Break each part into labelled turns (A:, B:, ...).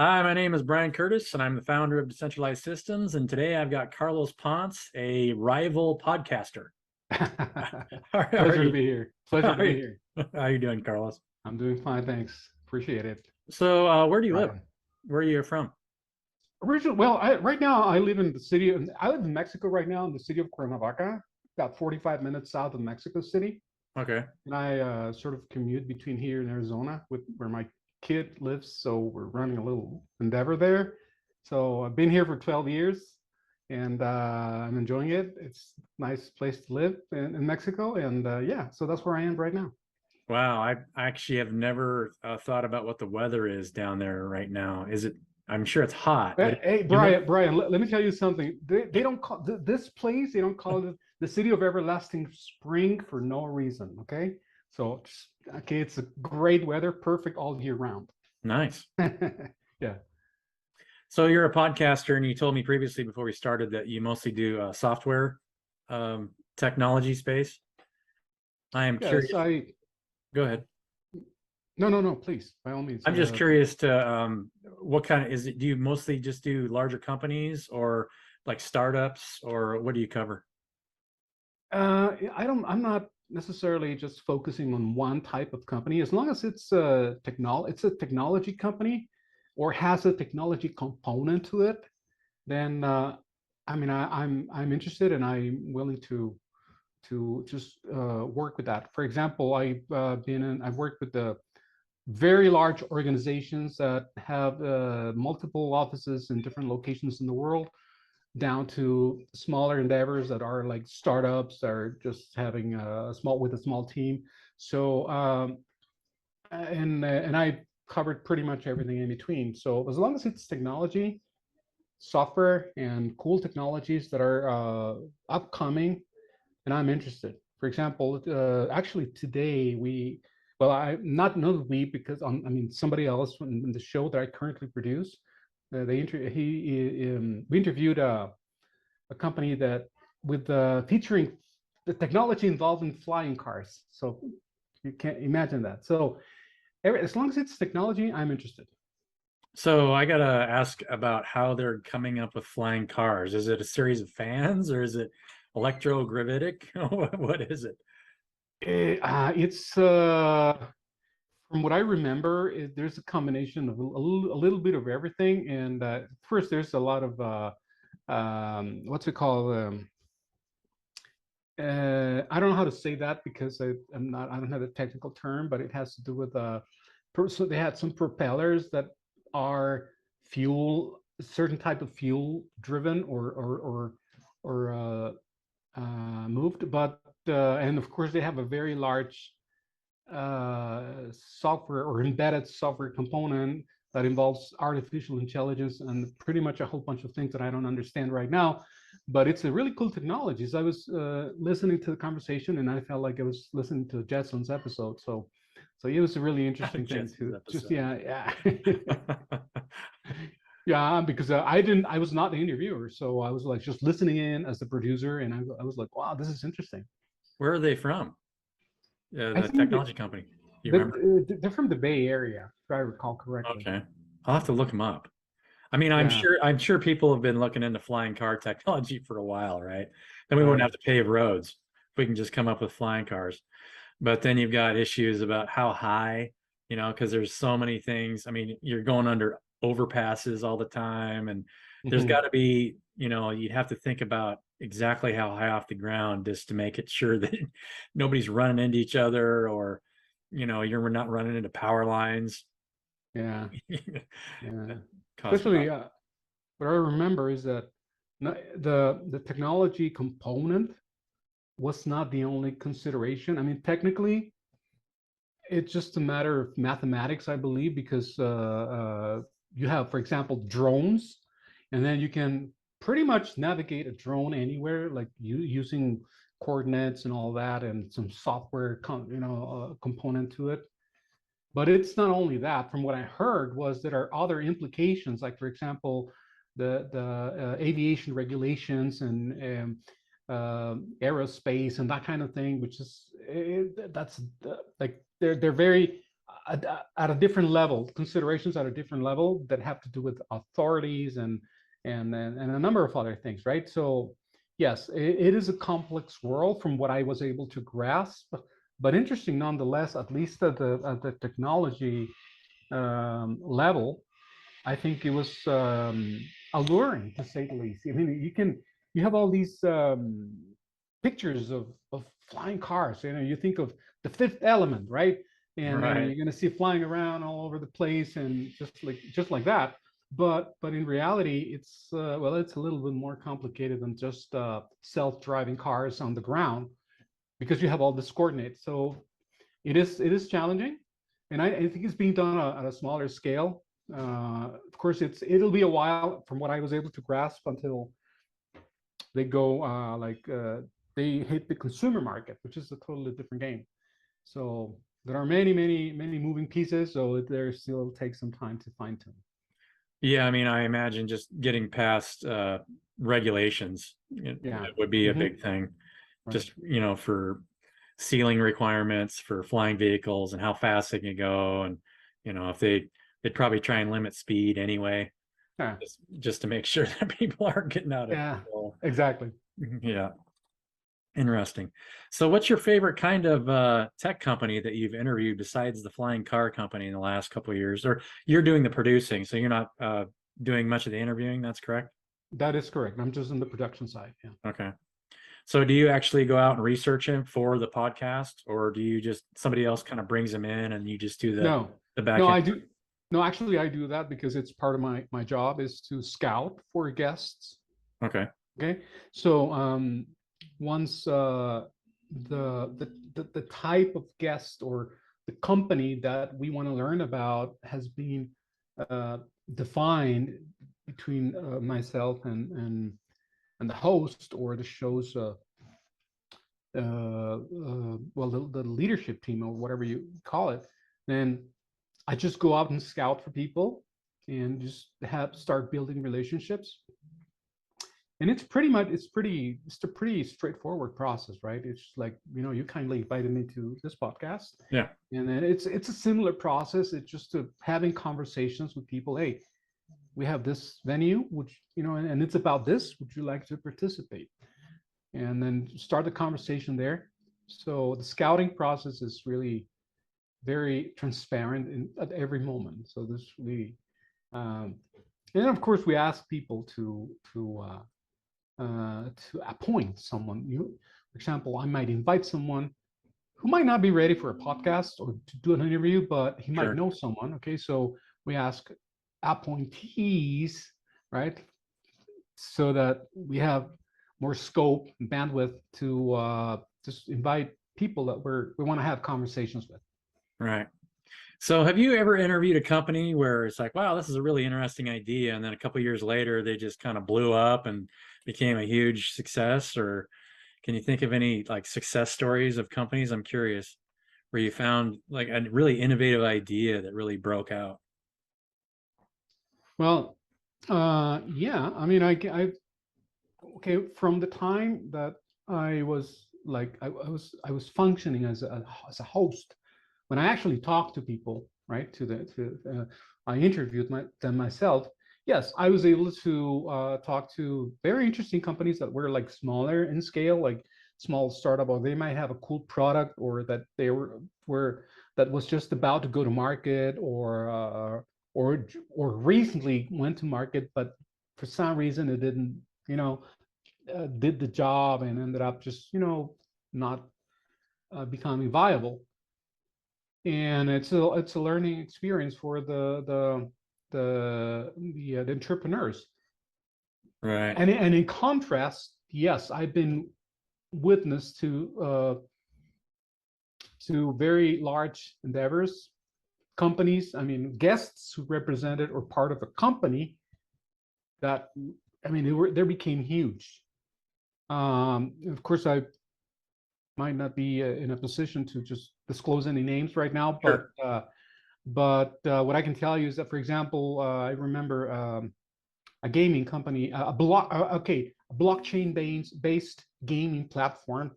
A: Hi, my name is Brian Curtis, and I'm the founder of Decentralized Systems. And today I've got Carlos Ponce, a rival podcaster. How are
B: Pleasure to
A: you?
B: be here.
A: How
B: Pleasure to
A: are
B: be
A: you,
B: here.
A: how are you doing, Carlos?
B: I'm doing fine, thanks. Appreciate it,
A: So, where do you live?
B: Brian.
A: Where are you from?
B: Right now I live in I live in Mexico right now in the city of Cuernavaca, about 45 minutes south of Mexico City.
A: Okay.
B: And I sort of commute between here and Arizona with where my kid lives. So we're running a little endeavor there. So I've been here for 12 years and I'm enjoying it. It's a nice place to live in Mexico. And yeah, so that's where I am right now.
A: Wow, I actually have never thought about what the weather is down there right now. Is it? I'm sure it's hot, but
B: Hey,
A: humid.
B: Brian, let me tell you something. They don't call this place, they don't call it the city of everlasting spring for no reason. Okay. So, okay, it's a great weather, perfect all year round.
A: Nice.
B: Yeah.
A: So you're a podcaster, and you told me previously before we started that you mostly do software technology space. I am
B: Yes.
A: curious. Go ahead.
B: No, please, by all means.
A: I'm just curious to what kind of is it? Do you mostly just do larger companies or like startups, or what do you cover?
B: I'm not necessarily just focusing on one type of company. As long as it's a technology company or has a technology component to it, then I mean, I'm interested and I'm willing to just work with that. For example, I've worked with the very large organizations that have multiple offices in different locations in the world, down to smaller endeavors that are like startups that are just having a small team. So and I covered pretty much everything in between. So as long as it's technology, software, and cool technologies that are upcoming, and I'm interested. For example, actually today well, I not we because I mean somebody else in the show that I currently produce. We interviewed a company that with featuring the technology involved in flying cars. So you can't imagine that. So as long as it's technology, I'm interested.
A: So I gotta ask about how they're coming up with flying cars. Is it a series of fans or is it electrogravitic? What is it?
B: It's from what I remember, there's a combination of a little bit of everything. And first, there's a lot of what's it called? I don't know how to say that because I don't have a technical term, but it has to do with so they had some propellers that are certain type of fuel driven or moved. But and of course they have a very large software or embedded software component that involves artificial intelligence and pretty much a whole bunch of things that I don't understand right now. But it's a really cool technology. So I was listening to the conversation and I felt like I was listening to Jetson's episode. So it was a really interesting thing
A: Jetson's
B: to just,
A: episode.
B: yeah, yeah. Yeah, because I was not the interviewer. So I was like just listening in as the producer. And I was like, wow, this is interesting.
A: Where are they from?
B: I
A: The
B: think
A: technology company. Do you remember?
B: they're from the Bay Area, if I recall correctly.
A: Okay. I'll have to look them up. I mean,
B: Yeah.
A: I'm sure people have been looking into flying car technology for a while, right? Then we wouldn't have
B: Right.
A: to pave roads if we can just come up with flying cars. But then you've got issues about how high, because there's so many things. I mean, you're going under overpasses all the time, and there's got
B: Mhm.
A: to be, you'd have to think about exactly how high off the ground just to make it sure that nobody's running into each other or, you're not running into power lines.
B: Yeah. Yeah.
A: Cause
B: Especially
A: problems.
B: what I remember is that the technology component was not the only consideration. I mean, technically, it's just a matter of mathematics, I believe, because you have, for example, drones, and then you can pretty much navigate a drone anywhere, like using coordinates and all that, and some software, component to it. But it's not only that. From what I heard was there are other implications, like for example, the aviation regulations and aerospace and that kind of thing, which is that's like they're very. at a different level, considerations at a different level that have to do with authorities and a number of other things, right? So yes, it is a complex world from what I was able to grasp, but interesting nonetheless, at least at the technology level. I think it was alluring to say the least. I mean, you have all these pictures of flying cars. You know, you think of the Fifth Element, right? And then
A: Right.
B: you're going to see flying around all over the place and just like that. But in reality, it's well, it's a little bit more complicated than just self-driving cars on the ground because you have all this coordinates. So it is challenging, and I think it's being done at a smaller scale. Of course, it'll be a while from what I was able to grasp until they go they hit the consumer market, which is a totally different game. So there are many moving pieces. So there still takes some time to fine tune.
A: Yeah, I mean, I imagine just getting past regulations
B: Yeah.
A: would be a
B: Hmm.
A: big thing.
B: Right.
A: Just, for ceiling requirements for flying vehicles and how fast they can go. And, if they'd probably try and limit speed anyway,
B: Yeah.
A: just to make sure that people aren't getting out of
B: Yeah.
A: control.
B: Exactly.
A: Yeah. Interesting. So what's your favorite kind of tech company that you've interviewed besides the flying car company in the last couple of years? Or you're doing the producing, so you're not doing much of the interviewing, that's correct?
B: That is correct. I'm just on the production side. Yeah.
A: Okay. So do you actually go out and research him for the podcast, or do you just somebody else kind of brings him in and you just do the
B: No,
A: the
B: no,
A: back end?
B: I do. No, actually, I do that because it's part of my job is to scout for guests.
A: Okay.
B: Okay, so once the type of guest or the company that we want to learn about has been uh, defined between myself and the host or the show's well the leadership team or whatever you call it, then I just go out and scout for people and just have start building relationships. And it's a pretty straightforward process, right? It's like, you kindly invited me to this podcast.
A: Yeah.
B: And then it's a similar process. It's just to having conversations with people. Hey, we have this venue, which, and it's about this. Would you like to participate? And then start the conversation there. So the scouting process is really very transparent at every moment. So this really, um, and then of course we ask people to appoint someone. For example, I might invite someone who might not be ready for a podcast or to do an interview, but he might
A: Sure.
B: know someone. Okay, so we ask appointees, right, so that we have more scope and bandwidth to just invite people that we want to have conversations with.
A: Right. So have you ever interviewed a company where it's like, wow, this is a really interesting idea, and then a couple years later they just kind of blew up and became a huge success? Or can you think of any like success stories of companies? I'm curious where you found like a really innovative idea that really broke out.
B: Well, yeah, I mean, okay, from the time that I was like, I was functioning as a host, when I actually talked to people, right, I interviewed them myself. Yes, I was able to talk to very interesting companies that were like smaller in scale, like small startup, or they might have a cool product, or that they were that was just about to go to market, or recently went to market, but for some reason it didn't, you know, did the job and ended up just, not becoming viable. And it's a learning experience for the entrepreneurs.
A: Right.
B: And in contrast, yes, I've been witness to very large endeavors, companies. I mean, guests who represented or part of a company that, I mean, they became huge. Of course, I might not be in a position to just disclose any names right now,
A: Sure.
B: but what I can tell you is that, for example, I remember a gaming company, a blockchain based gaming platform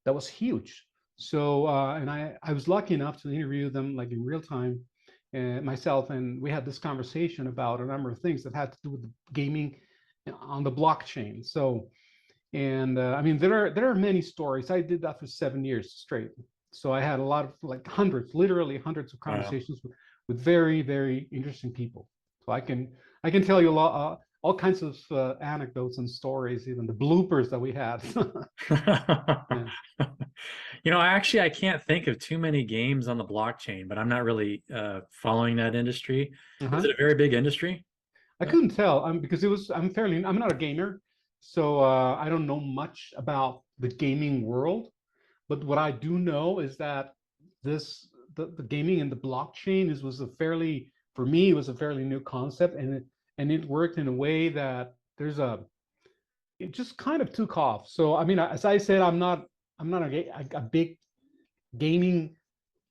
B: that was huge. So, and I was lucky enough to interview them like in real time, myself, and we had this conversation about a number of things that had to do with the gaming on the blockchain. So, and I mean, there are many stories. I did that for 7 years straight. So I had a lot of like hundreds, literally hundreds of
A: Wow.
B: conversations with very, very interesting people. So I can tell you a lot, all kinds of anecdotes and stories, even the bloopers that we had. Yeah.
A: Actually, I can't think of too many games on the blockchain, but I'm not really following that industry. Is it
B: Uh-huh.
A: a very big industry?
B: I couldn't tell because I'm not a gamer, so I don't know much about the gaming world. But what I do know is that the gaming and the blockchain is was a fairly for me it was a fairly new concept, and it worked in a way that it just kind of took off. So I mean, as I said, I'm not a big gaming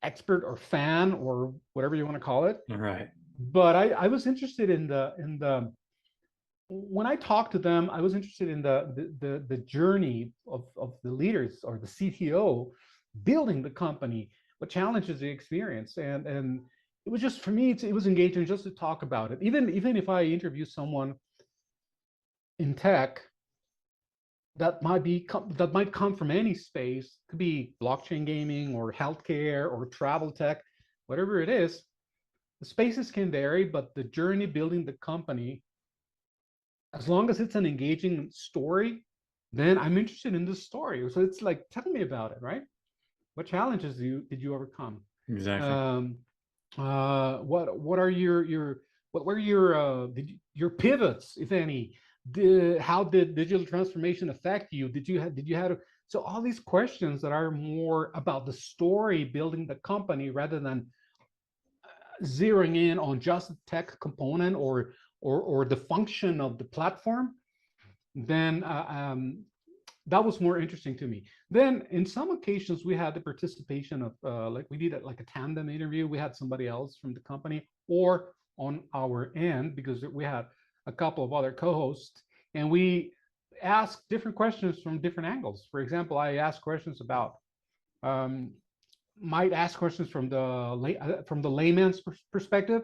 B: expert or fan or whatever you want to call it,
A: All right.
B: but I was interested in the when I talked to them, I was interested in the journey of the leaders or the CTO building the company, what challenges they experience, and it was just for me, it was engaging just to talk about it. Even if I interview someone in tech that might come from any space, could be blockchain gaming or healthcare or travel tech, whatever it is. The spaces can vary, but the journey building the company, as long as it's an engaging story, then I'm interested in this story. So it's like, tell me about it, right? What challenges did you overcome?
A: Exactly.
B: Um, what are your what were your your pivots, if any? How did digital transformation affect you? Did you have so all these questions that are more about the story building the company rather than zeroing in on just the tech component or the function of the platform, then that was more interesting to me. Then in some occasions we had the participation of like we did like a tandem interview. We had somebody else from the company or on our end because we had a couple of other co-hosts, and we asked different questions from different angles. For example, I asked questions about um, might ask questions from the layman's perspective,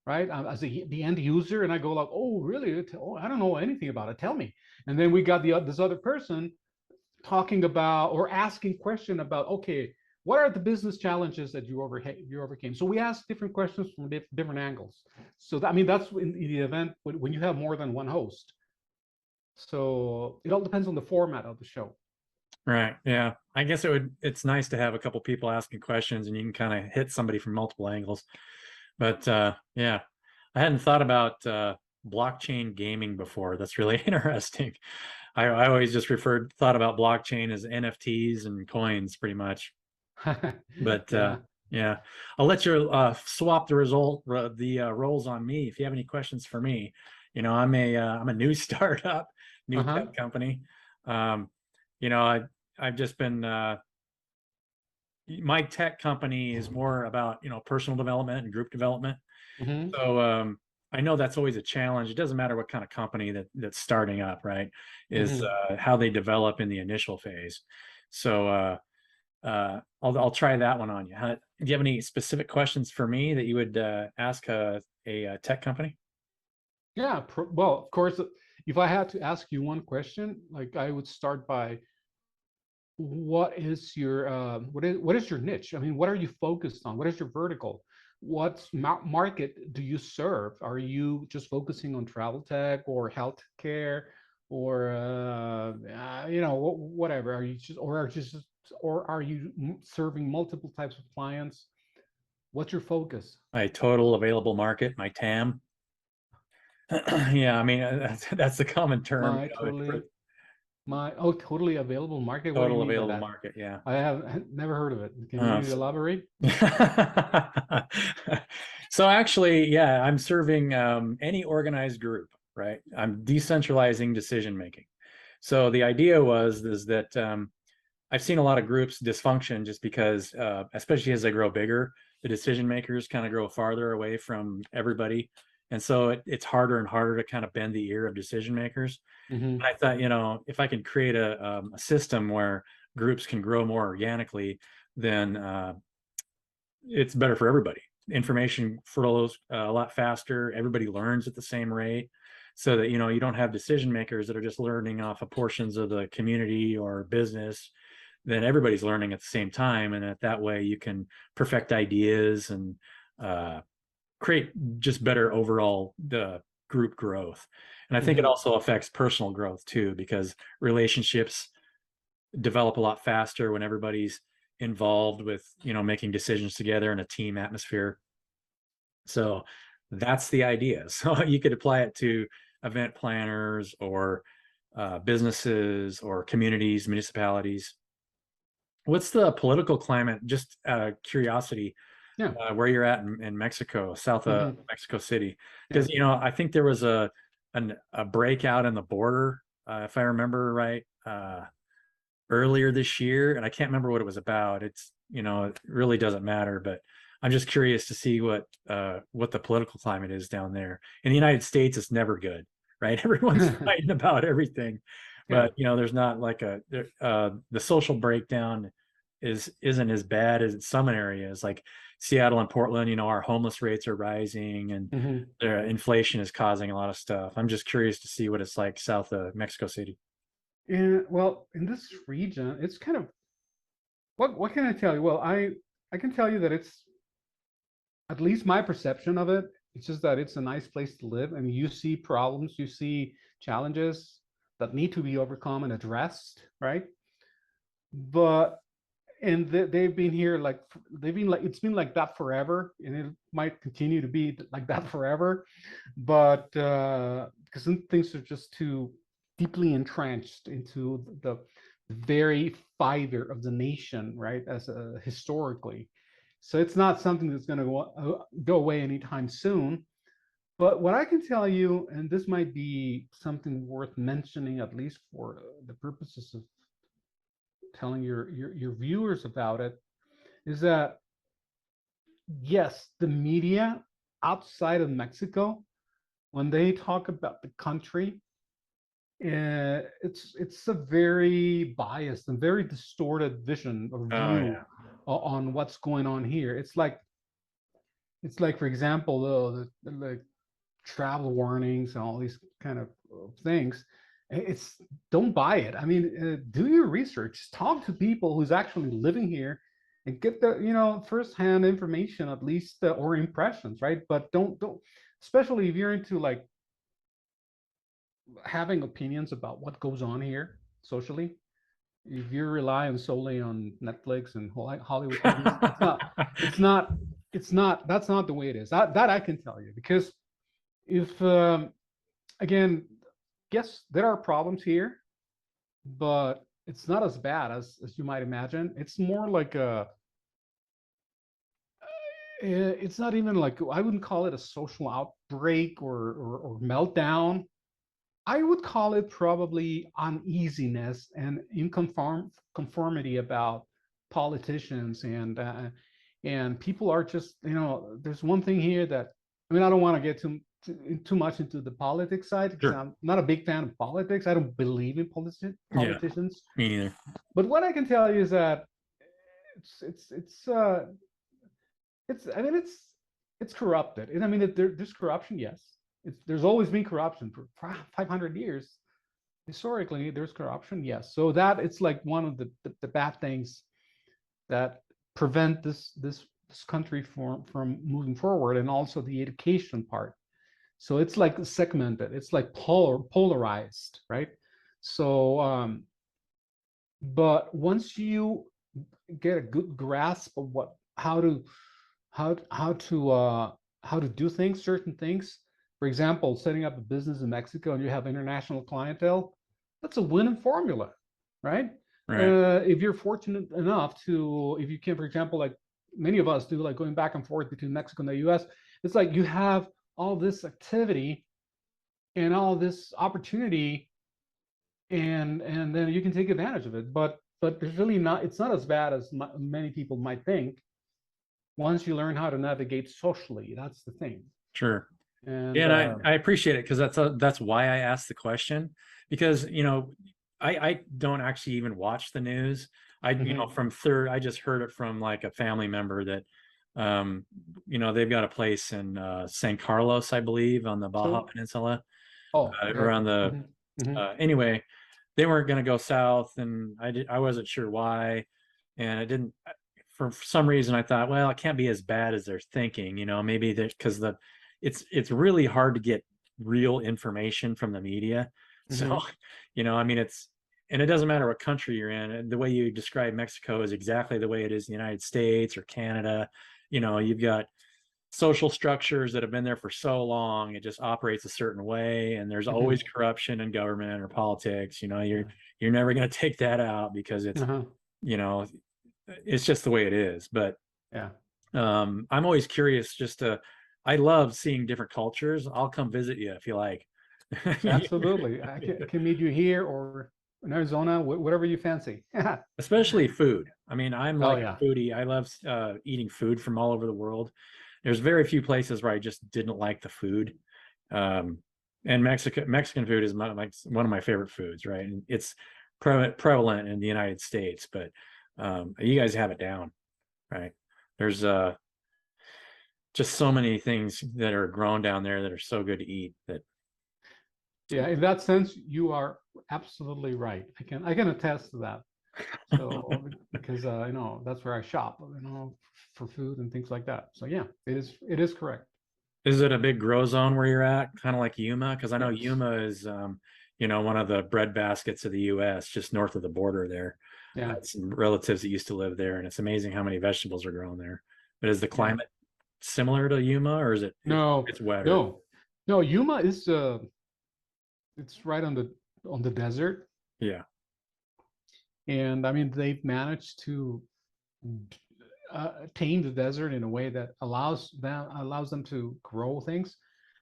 B: right? As the end user, and I go like, "Oh, really? Oh, I don't know anything about it. Tell me." And then we got this other person talking about or asking question about, okay, what are the business challenges that you overcame? So we asked different questions from different angles. So I mean, that's in the event when you have more than one host. So it all depends on the format of the show.
A: Right. Yeah. I guess it's nice to have a couple people asking questions and you can kind of hit somebody from multiple angles. But yeah, I hadn't thought about blockchain gaming before. That's really interesting. I always just thought about blockchain as NFTs and coins pretty much. But
B: Yeah.
A: yeah, I'll let you swap the roles on me. If you have any questions for me, I'm a new startup, new
B: Uh-huh.
A: tech company. Um, I've just been my tech company is more about personal development and group development.
B: Mm-hmm.
A: So I know that's always a challenge. It doesn't matter what kind of company that's starting up, right? Is
B: Mm-hmm.
A: how they develop in the initial phase. So I'll try that one on you. Do you have any specific questions for me that you would ask a tech company?
B: Yeah. Well, of course, if I had to ask you one question, like I would start by what is your what is your niche? I mean, what are you focused on? What is your vertical? What market do you serve? Are you just focusing on travel tech or healthcare or whatever? Are you just or are you serving multiple types of clients? What's your focus?
A: My total available market, my TAM. Yeah, I mean that's the common term,
B: My
A: for
B: totally available market. What do you
A: total
B: mean by
A: available
B: that?
A: market. Yeah.
B: I have never heard of it. Can
A: Uh,
B: you elaborate?
A: so actually, yeah, I'm serving any organized group, right? I'm decentralizing decision making. So the idea is that I've seen a lot of groups dysfunction just because, especially as they grow bigger, the decision makers kind of grow farther away from everybody, and so it's harder and harder to kind of bend the ear of decision makers.
B: Hmm.
A: I thought, if I could create a system where groups can grow more organically, then it's better for everybody. Information flows a lot faster. Everybody learns at the same rate, so that you don't have decision makers that are just learning off of portions of the community or business. Then everybody's learning at the same time, and that way you can perfect ideas and create just better overall the group growth. And I think it
B: Mhm.
A: also affects personal growth too, because relationships develop a lot faster when everybody's involved with making decisions together in a team atmosphere. So that's the idea. So you could apply it to event planners or businesses or communities, municipalities. What's the political climate, just out of curiosity,
B: Yeah.
A: where you're at in Mexico, south of
B: Mhm.
A: Mexico City?
B: Yeah.
A: Because I think there was a breakout in the border, if I remember right, earlier this year, and I can't remember what it was about. It really doesn't matter, but I'm just curious to see what the political climate is down there. In the United States, it's never good, right? Everyone's fighting about everything,
B: Yeah.
A: but there's not like the social breakdown isn't as bad as in some areas like Seattle and Portland. Our homeless rates are rising, and
B: Mhm.
A: the inflation is causing a lot of stuff. I'm just curious to see what it's like south of Mexico City.
B: And well, in this region, it's kind of what can I tell you? Well, I can tell you that it's at least my perception of it. It's just that it's a nice place to live, and you see problems, you see challenges that need to be overcome and addressed, right? But and they've been here like they've been like it's been like that forever, and it might continue to be like that forever. But because some things are just too deeply entrenched into the very fiber of the nation, right? As historically, so it's not something that's going to go away anytime soon. But what I can tell you, and this might be something worth mentioning, at least for the purposes of telling your viewers about it, is that yes, the media outside of Mexico, when they talk about the country, it's a very biased and very distorted vision or
A: Oh
B: view
A: yeah.
B: on what's going on here. It's like for example, the travel warnings and all these kind of things. It's don't buy it. I mean, do your research. Talk to people who's actually living here, and get the firsthand information at least, or impressions, right? But don't, especially if you're into like having opinions about what goes on here socially. If you're relying solely on Netflix and Hollywood movies, it's not, it's not. That's not the way it is. That I can tell you, because if again, yes, there are problems here, but it's not as bad as you might imagine. It's more like it's not even like, I wouldn't call it a social outbreak or meltdown. I would call it probably uneasiness and conformity about politicians, and people are just, there's one thing here that, I mean, I don't want to get too much into the politics side, because
A: Sure.
B: I'm not a big fan of politics. I don't believe in
A: Yeah,
B: politicians.
A: me neither.
B: But what I can tell you is that it's I mean it's corrupted. And I mean, there's corruption, yes. There's always been corruption for 500 years. Historically, there's corruption, yes. So that it's like one of the bad things that prevent this country from moving forward, and also the education part. So it's like segmented, it's like polarized, right? So but once you get a good grasp of what how to how to do things, certain things. For example, setting up a business in Mexico and you have international clientele, that's a winning formula, right?
A: Right.
B: If you're fortunate enough to, if you can, for example, like many of us do, like going back and forth between Mexico and the U.S., it's like you have all this activity and all this opportunity, and then you can take advantage of it. But it's really not. It's not as bad as many people might think once you learn how to navigate socially. That's the thing.
A: Sure. Yeah,
B: And
A: and I appreciate it, because that's why I asked the question, because I don't actually even watch the news.
B: Hmm.
A: I just heard it from like a family member that, they've got a place in San Carlos, I believe, on the Baja
B: So,
A: Peninsula,
B: oh, okay.
A: around the,
B: Hmm. Hmm.
A: anyway, they weren't going to go south, and I wasn't sure why, and I didn't. For some reason, I thought, well, it can't be as bad as they're thinking. Maybe that because it's really hard to get real information from the media. So,
B: Hmm.
A: I mean, and it doesn't matter what country you're in. The way you describe Mexico is exactly the way it is in the United States or Canada. You've got social structures that have been there for so long. It just operates a certain way, and there's always
B: Hmm.
A: corruption in government or politics. You're
B: Yeah.
A: you're never going to take that out because
B: Uh-huh.
A: you know it's just the way it is. But
B: Yeah.
A: I'm always curious. I love seeing different cultures. I'll come visit you if you like.
B: Absolutely. I can meet you here or in Arizona, whatever you fancy.
A: Especially food. I mean, I'm
B: Oh
A: like
B: yeah.
A: a foodie. I love eating food from all over the world. There's very few places where I just didn't like the food. Um, and Mexican food is like one of my favorite foods, right? And it's prevalent in the United States, but you guys have it down, right? There's just so many things that are grown down there that are so good to eat that.
B: Yeah, in that sense, you are absolutely right. I can attest to that. So because that's where I shop, for food and things like that. So yeah, it is correct.
A: Is it a big grow zone where you're at, kind of like Yuma? Because I know
B: Yes.
A: Yuma is, one of the bread baskets of the U.S., just north of the border there. I
B: Yeah.
A: had some relatives that used to live there, and it's amazing how many vegetables are grown there. But is the
B: Yeah.
A: climate similar to Yuma, or is
B: No,
A: it's wetter?
B: no, no. Yuma is it's right on the desert,
A: Yeah.
B: and I mean they've managed to tame the desert in a way that allows them to grow things.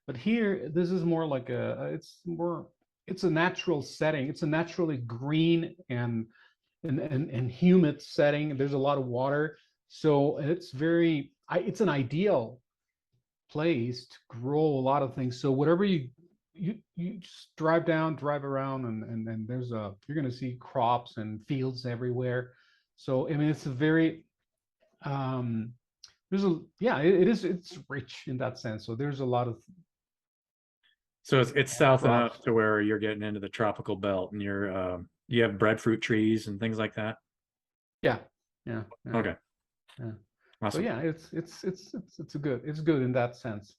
B: But here, this is more like it's a natural setting. It's a naturally green and humid setting. There's a lot of water, so it's an ideal place to grow a lot of things. So whatever you just drive around, and you're gonna see crops and fields everywhere. So I mean, it's a very there's a yeah, it's rich in that sense. So there's a
A: So it's
B: lot of
A: south enough
B: crops.
A: to where you're getting into the tropical belt, and you have breadfruit trees and things like that.
B: Yeah, yeah, yeah,
A: Okay,
B: yeah. So
A: awesome.
B: yeah, it's good in that sense.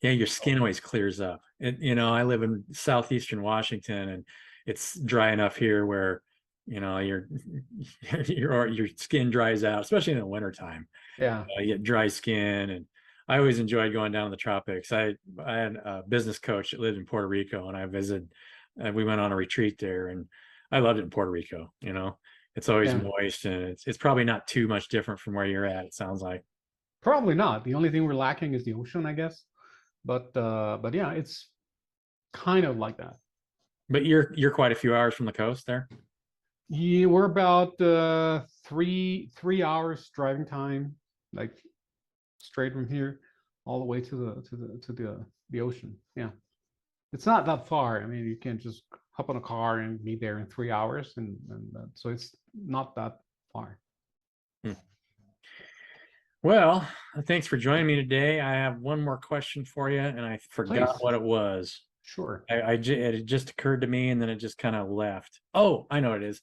A: Yeah, your skin always clears up. I live in southeastern Washington, and it's dry enough here where, your your skin dries out, especially in the wintertime.
B: Yeah,
A: You get dry skin, and I always enjoyed going down to the tropics. I had a business coach that lived in Puerto Rico, and I visited. We went on a retreat there, and I loved it in Puerto Rico. It's always
B: yeah.
A: moist, and it's probably not too much different from where you're at. It sounds like.
B: Probably not. The only thing we're lacking is the ocean, I guess. But yeah, it's kind of like that.
A: But you're quite a few hours from the coast there.
B: Yeah, we're about 3 hours driving time, like straight from here all the way to the ocean. Yeah. It's not that far. I mean, you can just hop on a car and be there in 3 hours, and so it's not that far.
A: Hmm. Well, thanks for joining me today. I have one more question for you, and I forgot
B: Please,
A: what it was.
B: sure.
A: It just occurred to me, and then it just kind of left. Oh, I know what it is.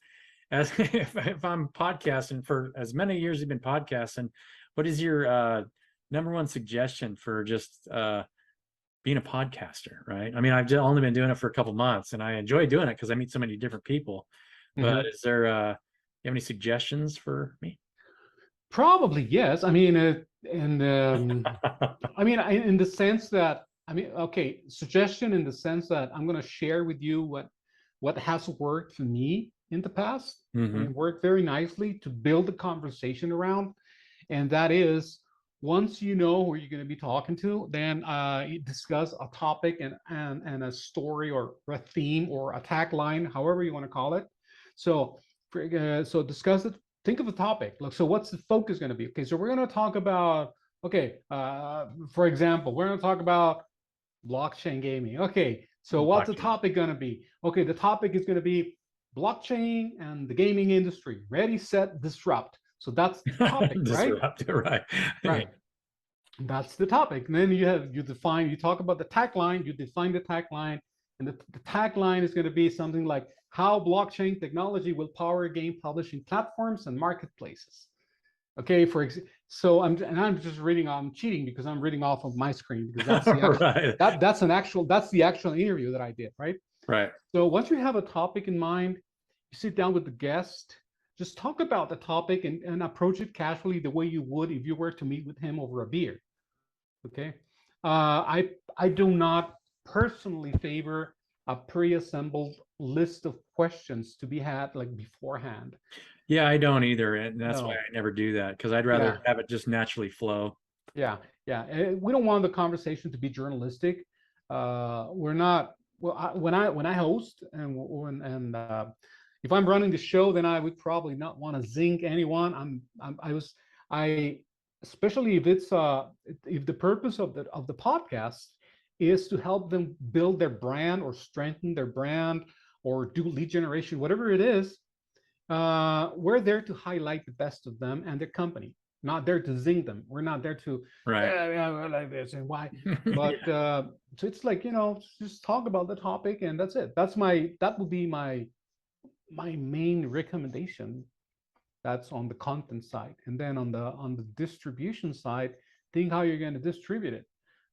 A: As if I'm podcasting for as many years you've been podcasting, what is your number one suggestion for just being a podcaster? Right? I mean, I've only been doing it for a couple months, and I enjoy doing it because I meet so many different people. But
B: Hmm.
A: is there you have any suggestions for me?
B: Probably yes. I mean, and I mean, in the sense that I mean, okay, suggestion in the sense that I'm going to share with you what has worked for me in the past. I
A: Hmm.
B: mean, worked very nicely to build a conversation around, and that is once you know who you're going to be talking to, then you discuss a topic and a story or a theme or a tagline, however you want to call it. So discuss it. Think of a topic. Look, so what's the focus going to be? Okay, so we're going to talk about. Okay, for example, we're going to talk about blockchain gaming. Okay, so what's the
A: Blockchain.
B: topic going to be? Okay, the topic is going to be blockchain and the gaming industry. Ready, set, disrupt. So that's the topic, right?
A: Disrupt, right?
B: Right. That's the topic. And then you talk about the tagline, you define the tagline, and the tagline is going to be something like how blockchain technology will power game publishing platforms and marketplaces. Okay, so I'm just reading. I'm cheating because I'm reading off of my screen because that's the actual
A: Right,
B: that's the actual interview that I did, right?
A: right.
B: So once you have a topic in mind, you sit down with the guest, just talk about the topic and approach it casually the way you would if you were to meet with him over a beer. Okay. I do not personally favor a pre-assembled list of questions to be had like beforehand.
A: Yeah, I don't either, and that's why
B: No.
A: I never do that, because I'd
B: Yeah.
A: rather have it just naturally flow.
B: Yeah. Yeah. We don't want the conversation to be journalistic. We're not. Well, when I host and if I'm running the show, then I would probably not want to zing anyone. I especially if the purpose of the podcast is to help them build their brand or strengthen their brand or do lead generation, whatever it is. We're there to highlight the best of them and their company, not there to zing them. We're not there to,
A: Right.
B: yeah, like this and why.
A: Yeah.
B: But so it's like, just talk about the topic and that's it. That would be my main recommendation. That's on the content side. And then on the distribution side, think how you're going to distribute it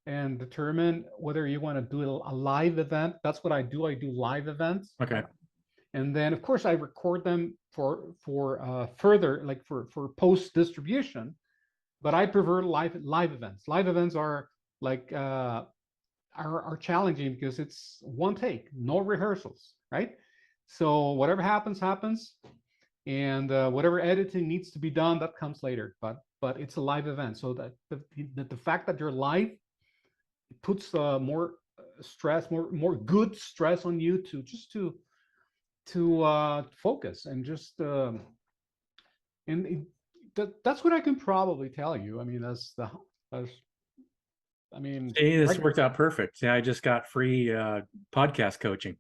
B: and determine whether you want to do a live event. That's what I do. I do live events.
A: Okay.
B: And then of course I record them for further, like for post distribution. But I prefer live events. Live events are like are challenging because it's one take, no rehearsals, right? So whatever happens, and whatever editing needs to be done, that comes later. But it's a live event, so that the fact that you're live puts more stress, more good stress on you to focus and just that's what I can probably tell you. I mean, that's I mean,
A: See, this
B: right
A: worked out perfect. Yeah, I just got free podcast coaching.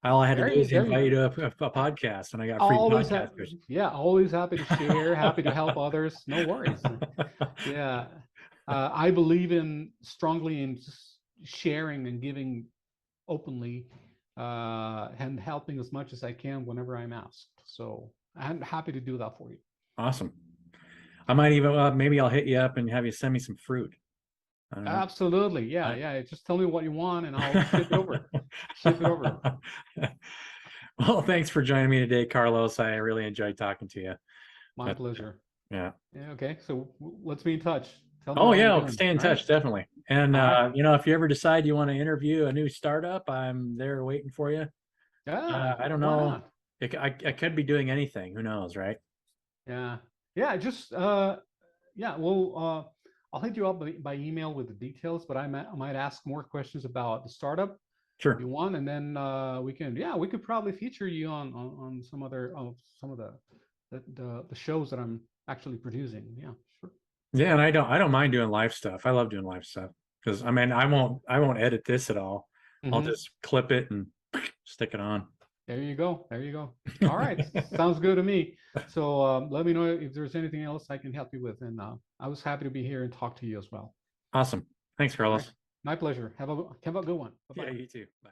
A: All I had to do is
B: there
A: invite you
B: you
A: to a podcast, and I got free
B: always
A: podcast
B: have
A: coaching.
B: yeah, always happy to share, happy to help others. No worries. Yeah, I believe in strongly in just sharing and giving openly and helping as much as I can whenever I'm asked. So I'm happy to do that for you.
A: Awesome. I might even maybe I'll hit you up and have you send me some fruit. I don't know.
B: Absolutely. Yeah.
A: I-
B: Yeah. Just tell me what you want and I'll ship it over. Ship it over.
A: Well, thanks for joining me today, Carlos. I really enjoyed talking to you.
B: My
A: But
B: pleasure.
A: yeah.
B: Yeah. Okay. So let's be in touch. Tell me
A: Oh
B: how you're
A: yeah, we'll
B: doing.
A: stay in
B: All right.
A: touch, definitely. And
B: All right.
A: if you ever decide you want to interview a new startup, I'm there waiting for you.
B: Yeah.
A: I don't
B: Why
A: know.
B: not?
A: I could be doing anything. Who knows, right?
B: Yeah. Yeah. Just, yeah. Well, I'll hit you up by email with the details, but I might ask more questions about the startup if
A: Sure.
B: you want. And then we could probably feature you on some of the shows that I'm actually producing. Yeah. Sure.
A: Yeah, and I don't mind doing live stuff. I love doing live stuff because I mean I won't edit this at all. I'll
B: Hmm.
A: just clip it and stick it on.
B: There you go. There you go. All right. Sounds good to me. So let me know if there's anything else I can help you with. And I was happy to be here and talk to you as well.
A: Awesome. Thanks,
B: All right.
A: Carlos.
B: My pleasure. Have a good one. Bye
A: Yeah,
B: bye.
A: you too. Bye.